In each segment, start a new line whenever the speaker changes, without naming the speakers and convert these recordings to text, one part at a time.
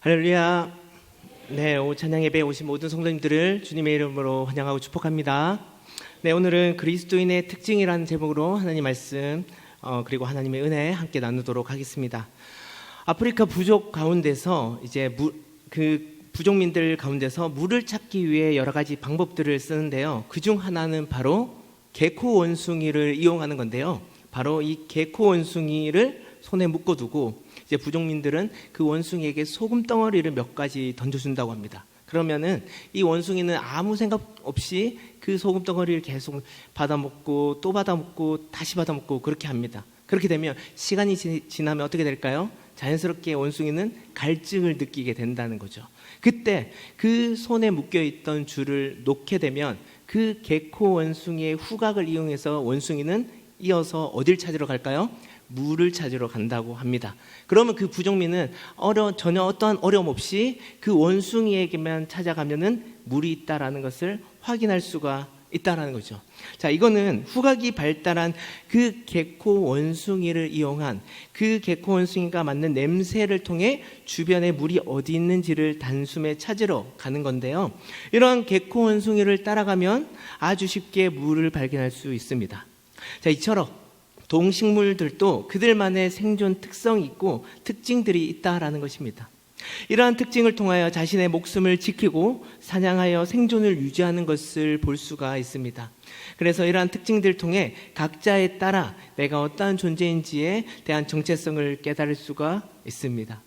할렐루야. 네, 찬양 예배에 오신 모든 성도님들을 주님의 이름으로 환영하고 축복합니다. 네, 오늘은 그리스도인의 특징이라는 제목으로 하나님 말씀 그리고 하나님의 은혜 함께 나누도록 하겠습니다. 아프리카 부족 가운데서 이제 그 부족민들 가운데서 물을 찾기 위해 여러 가지 방법들을 쓰는데요. 그중 하나는 바로 개코 원숭이를 이용하는 건데요. 바로 이 개코 원숭이를 손에 묶어두고 이제 부족민들은 그 원숭이에게 소금 덩어리를 몇 가지 던져준다고 합니다. 그러면은 이 원숭이는 아무 생각 없이 그 소금 덩어리를 계속 받아먹고 또 받아먹고 다시 받아먹고 그렇게 합니다. 그렇게 되면 시간이 지나면 어떻게 될까요? 자연스럽게 원숭이는 갈증을 느끼게 된다는 거죠. 그때 그 손에 묶여있던 줄을 놓게 되면 그 개코 원숭이의 후각을 이용해서 원숭이는 이어서 어딜 찾으러 갈까요? 물을 찾으러 간다고 합니다. 그러면 그 부족민은 전혀 어떠한 어려움 없이 그 원숭이에게만 찾아가면은 물이 있다라는 것을 확인할 수가 있다라는 거죠. 자, 이거는 후각이 발달한 그 개코 원숭이를 이용한 그 개코 원숭이가 맡는 냄새를 통해 주변에 물이 어디 있는지를 단숨에 찾으러 가는 건데요. 이러한 개코 원숭이를 따라가면 아주 쉽게 물을 발견할 수 있습니다. 자, 이처럼 동식물들도 그들만의 생존 특성이 있고 특징들이 있다라는 것입니다. 이러한 특징을 통하여 자신의 목숨을 지키고 사냥하여 생존을 유지하는 것을 볼 수가 있습니다. 그래서 이러한 특징들을 통해 각자에 따라 내가 어떠한 존재인지에 대한 정체성을 깨달을 수가 있습니다.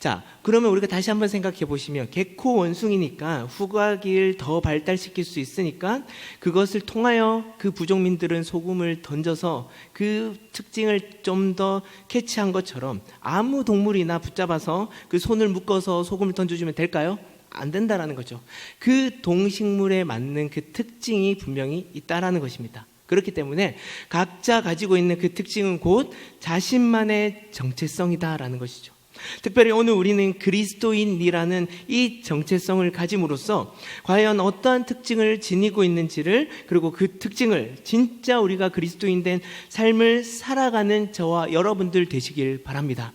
자, 그러면 우리가 다시 한번 생각해 보시면 개코 원숭이니까 후각을 더 발달시킬 수 있으니까 그것을 통하여 그 부족민들은 소금을 던져서 그 특징을 좀 더 캐치한 것처럼 아무 동물이나 붙잡아서 그 손을 묶어서 소금을 던져주면 될까요? 안 된다라는 거죠. 그 동식물에 맞는 그 특징이 분명히 있다라는 것입니다. 그렇기 때문에 각자 가지고 있는 그 특징은 곧 자신만의 정체성이다라는 것이죠. 특별히 오늘 우리는 그리스도인이라는 이 정체성을 가짐으로써 과연 어떠한 특징을 지니고 있는지를, 그리고 그 특징을 진짜 우리가 그리스도인 된 삶을 살아가는 저와 여러분들 되시길 바랍니다.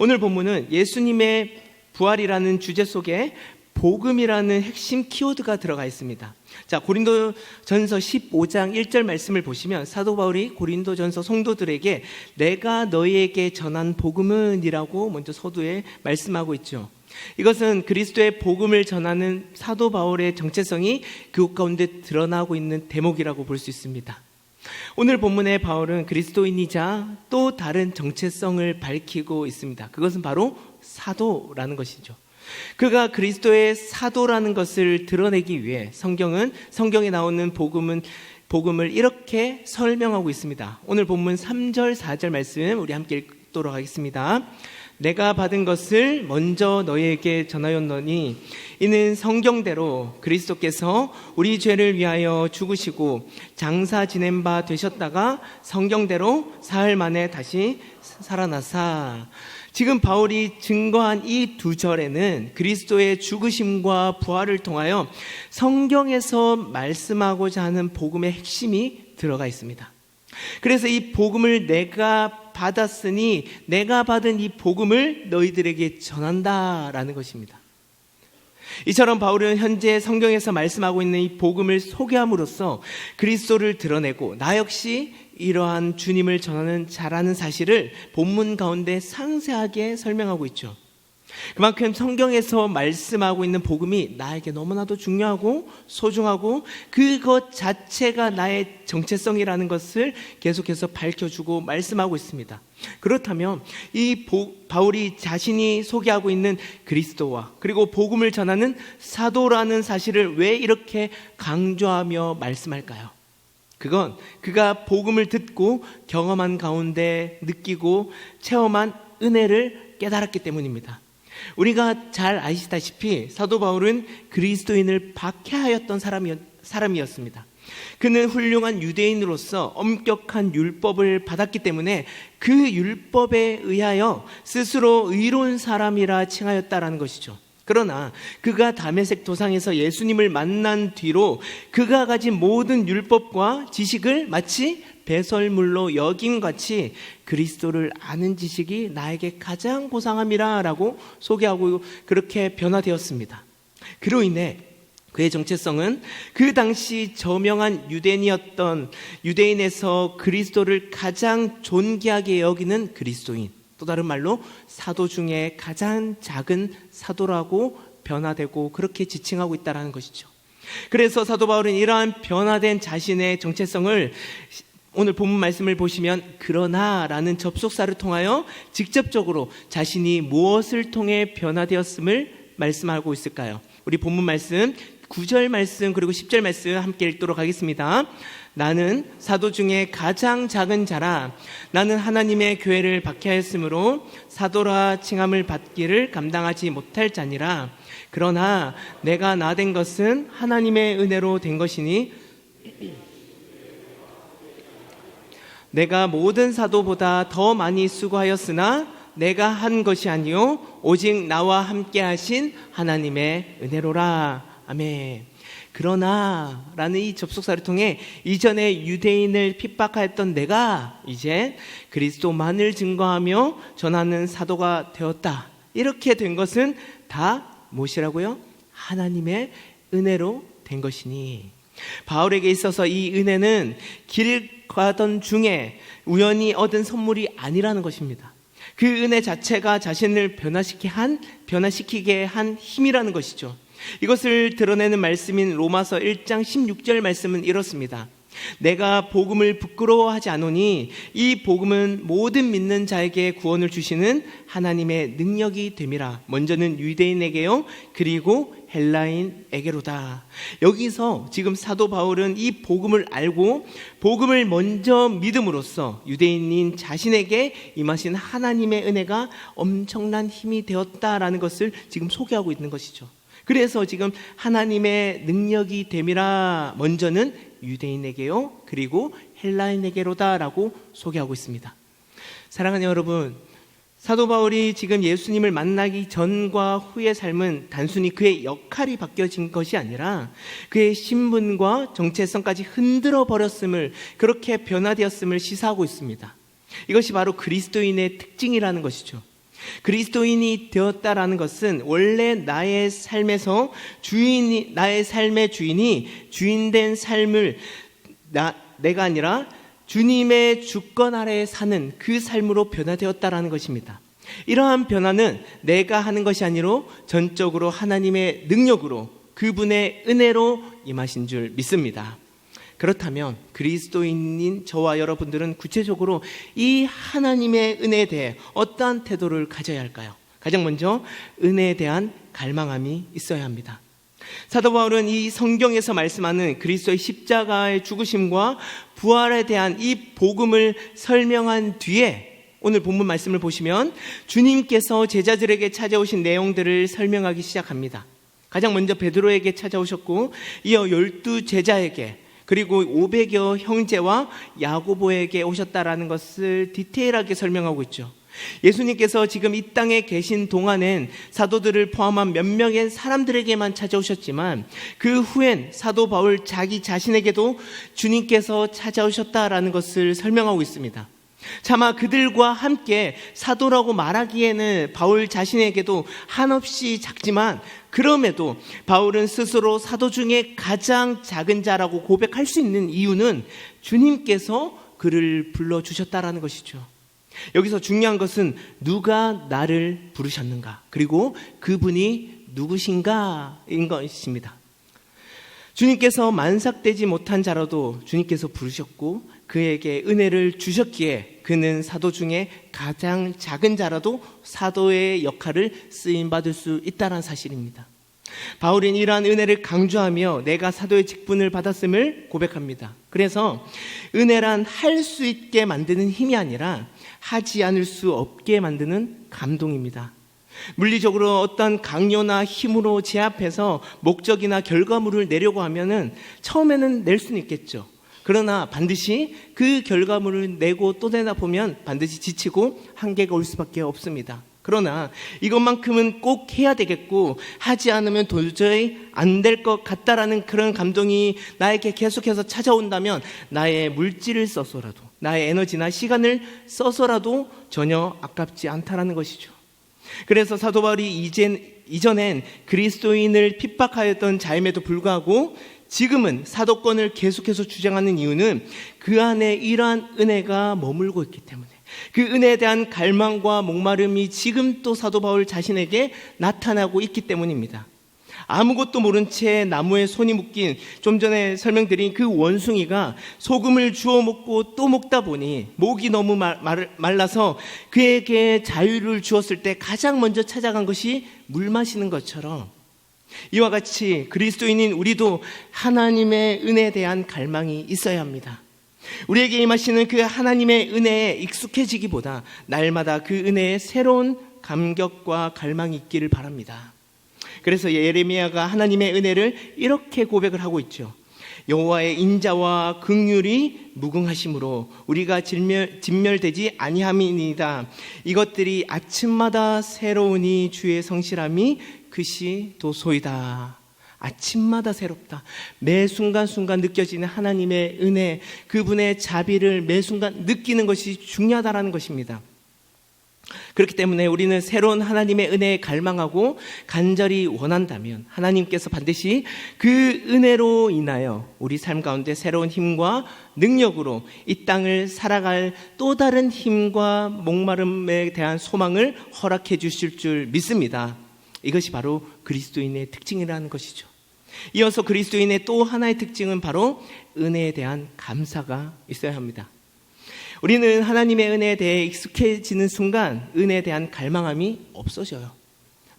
오늘 본문은 예수님의 부활이라는 주제 속에 복음이라는 핵심 키워드가 들어가 있습니다. 자, 고린도전서 15장 1절 말씀을 보시면 사도 바울이 고린도전서 성도들에게 내가 너희에게 전한 복음은 이라고 먼저 서두에 말씀하고 있죠. 이것은 그리스도의 복음을 전하는 사도 바울의 정체성이 그곳 가운데 드러나고 있는 대목이라고 볼 수 있습니다. 오늘 본문의 바울은 그리스도인이자 또 다른 정체성을 밝히고 있습니다. 그것은 바로 사도라는 것이죠. 그가 그리스도의 사도라는 것을 드러내기 위해 성경에 나오는 복음을 이렇게 설명하고 있습니다. 오늘 본문 3절 4절 말씀 우리 함께 읽도록 하겠습니다. 내가 받은 것을 먼저 너희에게 전하였노니 이는 성경대로 그리스도께서 우리 죄를 위하여 죽으시고 장사 지낸 바 되셨다가 성경대로 사흘 만에 다시 살아나사. 지금 바울이 증거한 이 두 절에는 그리스도의 죽으심과 부활을 통하여 성경에서 말씀하고자 하는 복음의 핵심이 들어가 있습니다. 그래서 이 복음을 내가 받았으니 내가 받은 이 복음을 너희들에게 전한다라는 것입니다. 이처럼 바울은 현재 성경에서 말씀하고 있는 이 복음을 소개함으로써 그리스도를 드러내고 나 역시 이러한 주님을 전하는 자라는 사실을 본문 가운데 상세하게 설명하고 있죠. 그만큼 성경에서 말씀하고 있는 복음이 나에게 너무나도 중요하고 소중하고 그것 자체가 나의 정체성이라는 것을 계속해서 밝혀주고 말씀하고 있습니다. 그렇다면 이 바울이 자신이 소개하고 있는 그리스도와 그리고 복음을 전하는 사도라는 사실을 왜 이렇게 강조하며 말씀할까요? 그건 그가 복음을 듣고 경험한 가운데 느끼고 체험한 은혜를 깨달았기 때문입니다. 우리가 잘 아시다시피 사도 바울은 그리스도인을 박해하였던 사람이었습니다. 그는 훌륭한 유대인으로서 엄격한 율법을 받았기 때문에 그 율법에 의하여 스스로 의로운 사람이라 칭하였다라는 것이죠. 그러나 그가 다메섹 도상에서 예수님을 만난 뒤로 그가 가진 모든 율법과 지식을 마치 배설물로 여김같이 그리스도를 아는 지식이 나에게 가장 고상함이라 라고 소개하고 그렇게 변화되었습니다. 그로 인해 그의 정체성은 그 당시 저명한 유대인에서 그리스도를 가장 존귀하게 여기는 그리스도인, 또 다른 말로 사도 중에 가장 작은 사도라고 변화되고 그렇게 지칭하고 있다는 것이죠. 그래서 사도 바울은 이러한 변화된 자신의 정체성을 오늘 본문 말씀을 보시면 그러나 라는 접속사를 통하여 직접적으로 자신이 무엇을 통해 변화되었음을 말씀하고 있을까요? 우리 본문 말씀 9절 말씀 그리고 10절 말씀 함께 읽도록 하겠습니다. 나는 사도 중에 가장 작은 자라. 나는 하나님의 교회를 박해하였으므로 사도라 칭함을 받기를 감당하지 못할 자니라. 그러나 내가 나된 것은 하나님의 은혜로 된 것이니 내가 모든 사도보다 더 많이 수고하였으나 내가 한 것이 아니요 오직 나와 함께 하신 하나님의 은혜로라. 아멘. 그러나 라는 이 접속사를 통해 이전에 유대인을 핍박하였던 내가 이제 그리스도만을 증거하며 전하는 사도가 되었다. 이렇게 된 것은 다 무엇이라고요? 하나님의 은혜로 된 것이니. 바울에게 있어서 이 은혜는 길 가던 중에 우연히 얻은 선물이 아니라는 것입니다. 그 은혜 자체가 자신을 변화시키게 한 힘이라는 것이죠. 이것을 드러내는 말씀인 로마서 1장 16절 말씀은 이렇습니다. 내가 복음을 부끄러워하지 않으니 이 복음은 모든 믿는 자에게 구원을 주시는 하나님의 능력이 됨이라. 먼저는 유대인에게요 그리고 헬라인에게로다. 여기서 지금 사도 바울은 이 복음을 알고 복음을 먼저 믿음으로써 유대인인 자신에게 임하신 하나님의 은혜가 엄청난 힘이 되었다라는 것을 지금 소개하고 있는 것이죠. 그래서 지금 하나님의 능력이 됨이라 먼저는 유대인에게요 그리고 헬라인에게로다라고 소개하고 있습니다. 사랑하는 여러분, 사도 바울이 지금 예수님을 만나기 전과 후의 삶은 단순히 그의 역할이 바뀌어진 것이 아니라 그의 신분과 정체성까지 흔들어 버렸음을, 그렇게 변화되었음을 시사하고 있습니다. 이것이 바로 그리스도인의 특징이라는 것이죠. 그리스도인이 되었다라는 것은 원래 나의 삶의 주인이 주인된 삶을 내가 아니라 주님의 주권 아래에 사는 그 삶으로 변화되었다라는 것입니다. 이러한 변화는 내가 하는 것이 아니라 전적으로 하나님의 능력으로 그분의 은혜로 임하신 줄 믿습니다. 그렇다면 그리스도인인 저와 여러분들은 구체적으로 이 하나님의 은혜에 대해 어떠한 태도를 가져야 할까요? 가장 먼저 은혜에 대한 갈망함이 있어야 합니다. 사도 바울은 이 성경에서 말씀하는 그리스도의 십자가의 죽으심과 부활에 대한 이 복음을 설명한 뒤에 오늘 본문 말씀을 보시면 주님께서 제자들에게 찾아오신 내용들을 설명하기 시작합니다. 가장 먼저 베드로에게 찾아오셨고 이어 12 제자에게 그리고 500여 형제와 야고보에게 오셨다라는 것을 디테일하게 설명하고 있죠. 예수님께서 지금 이 땅에 계신 동안엔 사도들을 포함한 몇 명의 사람들에게만 찾아오셨지만 그 후엔 사도 바울 자기 자신에게도 주님께서 찾아오셨다라는 것을 설명하고 있습니다. 차마 그들과 함께 사도라고 말하기에는 바울 자신에게도 한없이 작지만 그럼에도 바울은 스스로 사도 중에 가장 작은 자라고 고백할 수 있는 이유는 주님께서 그를 불러주셨다라는 것이죠. 여기서 중요한 것은 누가 나를 부르셨는가, 그리고 그분이 누구신가인 것입니다. 주님께서 만삭되지 못한 자라도 주님께서 부르셨고 그에게 은혜를 주셨기에 그는 사도 중에 가장 작은 자라도 사도의 역할을 쓰임받을 수 있다는 사실입니다. 바울은 이러한 은혜를 강조하며 내가 사도의 직분을 받았음을 고백합니다. 그래서 은혜란 할 수 있게 만드는 힘이 아니라 하지 않을 수 없게 만드는 감동입니다. 물리적으로 어떤 강요나 힘으로 제압해서 목적이나 결과물을 내려고 하면은 처음에는 낼 수는 있겠죠. 그러나 반드시 그 결과물을 내고 또 내다 보면 반드시 지치고 한계가 올 수밖에 없습니다. 그러나 이것만큼은 꼭 해야 되겠고 하지 않으면 도저히 안 될 것 같다라는 그런 감동이 나에게 계속해서 찾아온다면 나의 물질을 써서라도, 나의 에너지나 시간을 써서라도 전혀 아깝지 않다라는 것이죠. 그래서 사도 바울이 이전엔 그리스도인을 핍박하였던 자임에도 불구하고 지금은 사도권을 계속해서 주장하는 이유는 그 안에 이러한 은혜가 머물고 있기 때문에, 그 은혜에 대한 갈망과 목마름이 지금 또 사도 바울 자신에게 나타나고 있기 때문입니다. 아무것도 모른 채 나무에 손이 묶인, 좀 전에 설명드린 그 원숭이가 소금을 주워 먹고 또 먹다 보니 목이 너무 말라서 그에게 자유를 주었을 때 가장 먼저 찾아간 것이 물 마시는 것처럼, 이와 같이 그리스도인인 우리도 하나님의 은혜에 대한 갈망이 있어야 합니다. 우리에게 임하시는 그 하나님의 은혜에 익숙해지기보다 날마다 그 은혜에 새로운 감격과 갈망이 있기를 바랍니다. 그래서 예레미야가 하나님의 은혜를 이렇게 고백을 하고 있죠. 여호와의 인자와 긍휼이 무궁하심으로 우리가 진멸되지 아니함이니이다. 이것들이 아침마다 새로우니 주의 성실함이 그시 도소이다. 아침마다 새롭다. 매 순간순간 느껴지는 하나님의 은혜, 그분의 자비를 매 순간 느끼는 것이 중요하다는 것입니다. 그렇기 때문에 우리는 새로운 하나님의 은혜에 갈망하고 간절히 원한다면 하나님께서 반드시 그 은혜로 인하여 우리 삶 가운데 새로운 힘과 능력으로 이 땅을 살아갈 또 다른 힘과 목마름에 대한 소망을 허락해 주실 줄 믿습니다. 이것이 바로 그리스도인의 특징이라는 것이죠. 이어서 그리스도인의 또 하나의 특징은 바로 은혜에 대한 감사가 있어야 합니다. 우리는 하나님의 은혜에 대해 익숙해지는 순간 은혜에 대한 갈망함이 없어져요.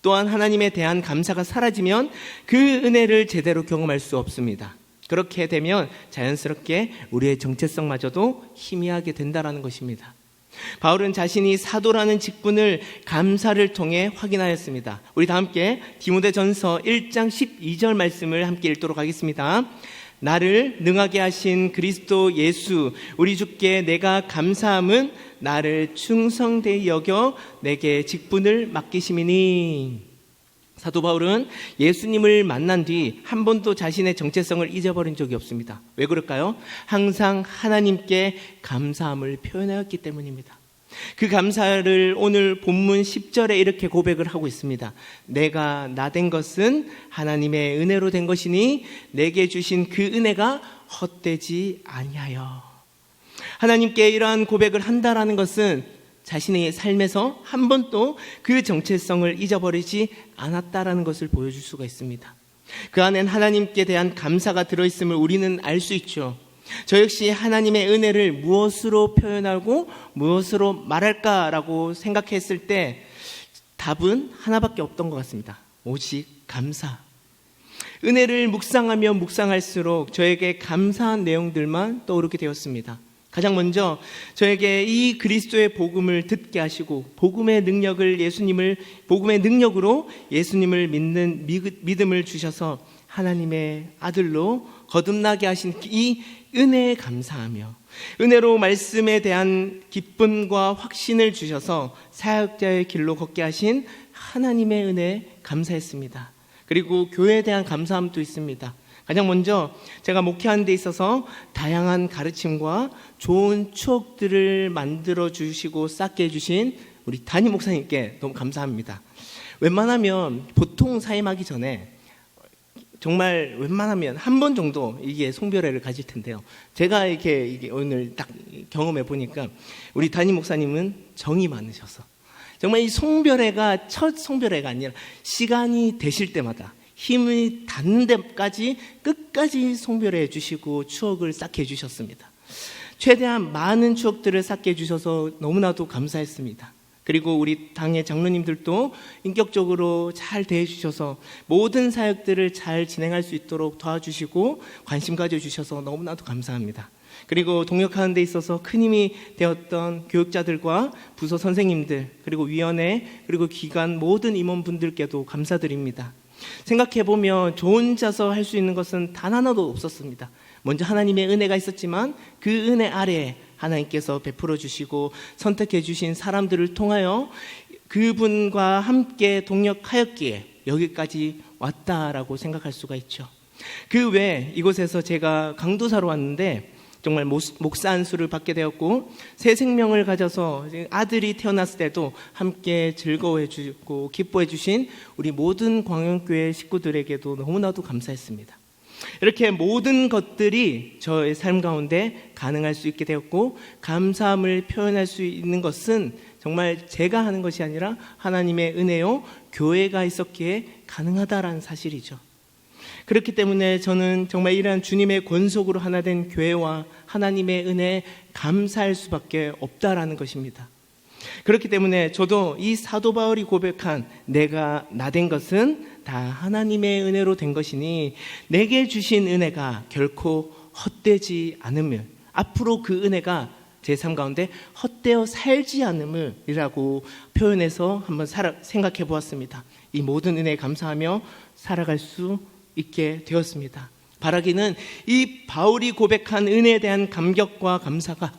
또한 하나님에 대한 감사가 사라지면 그 은혜를 제대로 경험할 수 없습니다. 그렇게 되면 자연스럽게 우리의 정체성마저도 희미하게 된다는 것입니다. 바울은 자신이 사도라는 직분을 감사를 통해 확인하였습니다. 우리 다 함께 디모데전서 1장 12절 말씀을 함께 읽도록 하겠습니다. 나를 능하게 하신 그리스도 예수 우리 주께 내가 감사함은 나를 충성되이 여겨 내게 직분을 맡기심이니. 사도 바울은 예수님을 만난 뒤 한 번도 자신의 정체성을 잊어버린 적이 없습니다. 왜 그럴까요? 항상 하나님께 감사함을 표현하였기 때문입니다. 그 감사를 오늘 본문 10절에 이렇게 고백을 하고 있습니다. 내가 나 된 것은 하나님의 은혜로 된 것이니 내게 주신 그 은혜가 헛되지 아니하여. 하나님께 이러한 고백을 한다라는 것은 자신의 삶에서 한 번도 그 정체성을 잊어버리지 않았다라는 것을 보여줄 수가 있습니다. 그 안엔 하나님께 대한 감사가 들어있음을 우리는 알 수 있죠. 저 역시 하나님의 은혜를 무엇으로 표현하고 무엇으로 말할까라고 생각했을 때 답은 하나밖에 없던 것 같습니다. 오직 감사. 은혜를 묵상하면 묵상할수록 저에게 감사한 내용들만 떠오르게 되었습니다. 가장 먼저 저에게 이 그리스도의 복음을 듣게 하시고 복음의 능력으로 예수님을 믿는 믿음을 주셔서 하나님의 아들로 거듭나게 하신 이 은혜에 감사하며 은혜로 말씀에 대한 기쁨과 확신을 주셔서 사역자의 길로 걷게 하신 하나님의 은혜에 감사했습니다. 그리고 교회에 대한 감사함도 있습니다. 가장 먼저 제가 목회하는 데 있어서 다양한 가르침과 좋은 추억들을 만들어 주시고 쌓게 해주신 우리 담임 목사님께 너무 감사합니다. 웬만하면 보통 사임하기 전에 정말 웬만하면 한 번 정도 이게 송별회를 가질 텐데요. 제가 이게 오늘 딱 경험해 보니까 우리 담임 목사님은 정이 많으셔서 정말 이 송별회가 첫 송별회가 아니라 시간이 되실 때마다 힘이 닿는 데까지 끝까지 송별해 주시고 추억을 쌓게 해주셨습니다. 최대한 많은 추억들을 쌓게 해주셔서 너무나도 감사했습니다. 그리고 우리 당의 장로님들도 인격적으로 잘 대해주셔서 모든 사역들을 잘 진행할 수 있도록 도와주시고 관심 가져주셔서 너무나도 감사합니다. 그리고 동역하는 데 있어서 큰 힘이 되었던 교육자들과 부서 선생님들, 그리고 위원회, 그리고 기관 모든 임원분들께도 감사드립니다. 생각해보면 저 혼자서 할 수 있는 것은 단 하나도 없었습니다. 먼저 하나님의 은혜가 있었지만 그 은혜 아래에 하나님께서 베풀어 주시고 선택해 주신 사람들을 통하여 그분과 함께 동역하였기에 여기까지 왔다라고 생각할 수가 있죠. 그 외에 이곳에서 제가 강도사로 왔는데 정말 목사 안수를 받게 되었고 새 생명을 가져서 아들이 태어났을 때도 함께 즐거워해 주고 기뻐해 주신 우리 모든 광영교회 식구들에게도 너무나도 감사했습니다. 이렇게 모든 것들이 저의 삶 가운데 가능할 수 있게 되었고 감사함을 표현할 수 있는 것은 정말 제가 하는 것이 아니라 하나님의 은혜요 교회가 있었기에 가능하다라는 사실이죠. 그렇기 때문에 저는 정말 이러한 주님의 권속으로 하나 된 교회와 하나님의 은혜에 감사할 수밖에 없다라는 것입니다. 그렇기 때문에 저도 이 사도 바울이 고백한 내가 나 된 것은 다 하나님의 은혜로 된 것이니 내게 주신 은혜가 결코 헛되지 않음을, 앞으로 그 은혜가 제 삶 가운데 헛되어 살지 않음을 이라고 표현해서 한번 생각해 보았습니다. 이 모든 은혜에 감사하며 살아갈 수 있게 되었습니다. 바라기는 이 바울이 고백한 은혜에 대한 감격과 감사가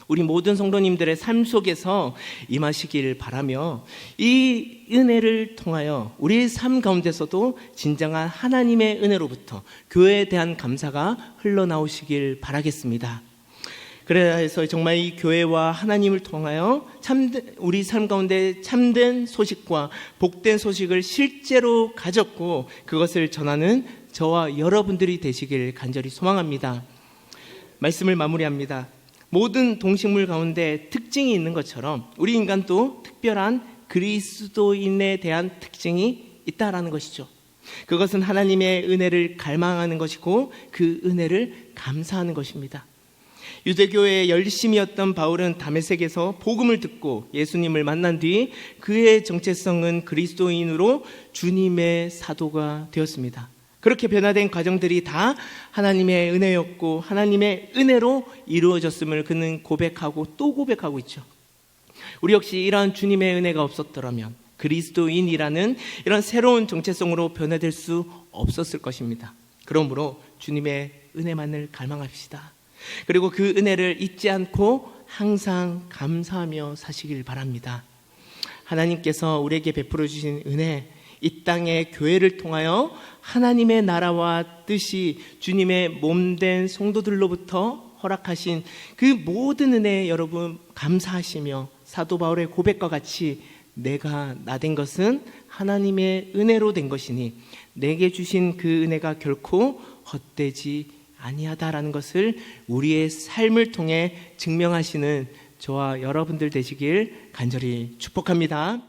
우리 모든 성도님들의 삶 속에서 임하시길 바라며 이 은혜를 통하여 우리의 삶 가운데서도 진정한 하나님의 은혜로부터 교회에 대한 감사가 흘러나오시길 바라겠습니다. 그래서 정말 이 교회와 하나님을 통하여 우리 삶 가운데 참된 소식과 복된 소식을 실제로 가졌고 그것을 전하는 저와 여러분들이 되시길 간절히 소망합니다. 말씀을 마무리합니다. 모든 동식물 가운데 특징이 있는 것처럼 우리 인간도 특별한 그리스도인에 대한 특징이 있다라는 것이죠. 그것은 하나님의 은혜를 갈망하는 것이고 그 은혜를 감사하는 것입니다. 유대교의 열심이었던 바울은 다메섹에서 복음을 듣고 예수님을 만난 뒤 그의 정체성은 그리스도인으로 주님의 사도가 되었습니다. 그렇게 변화된 과정들이 다 하나님의 은혜였고 하나님의 은혜로 이루어졌음을 그는 고백하고 또 고백하고 있죠. 우리 역시 이러한 주님의 은혜가 없었더라면 그리스도인이라는 이런 새로운 정체성으로 변화될 수 없었을 것입니다. 그러므로 주님의 은혜만을 갈망합시다. 그리고 그 은혜를 잊지 않고 항상 감사하며 사시길 바랍니다. 하나님께서 우리에게 베풀어 주신 은혜, 이 땅의 교회를 통하여 하나님의 나라와 뜻이 주님의 몸된 성도들로부터 허락하신 그 모든 은혜에 여러분 감사하시며 사도 바울의 고백과 같이 내가 나 된 것은 하나님의 은혜로 된 것이니 내게 주신 그 은혜가 결코 헛되지 아니하다라는 것을 우리의 삶을 통해 증명하시는 저와 여러분들 되시길 간절히 축복합니다.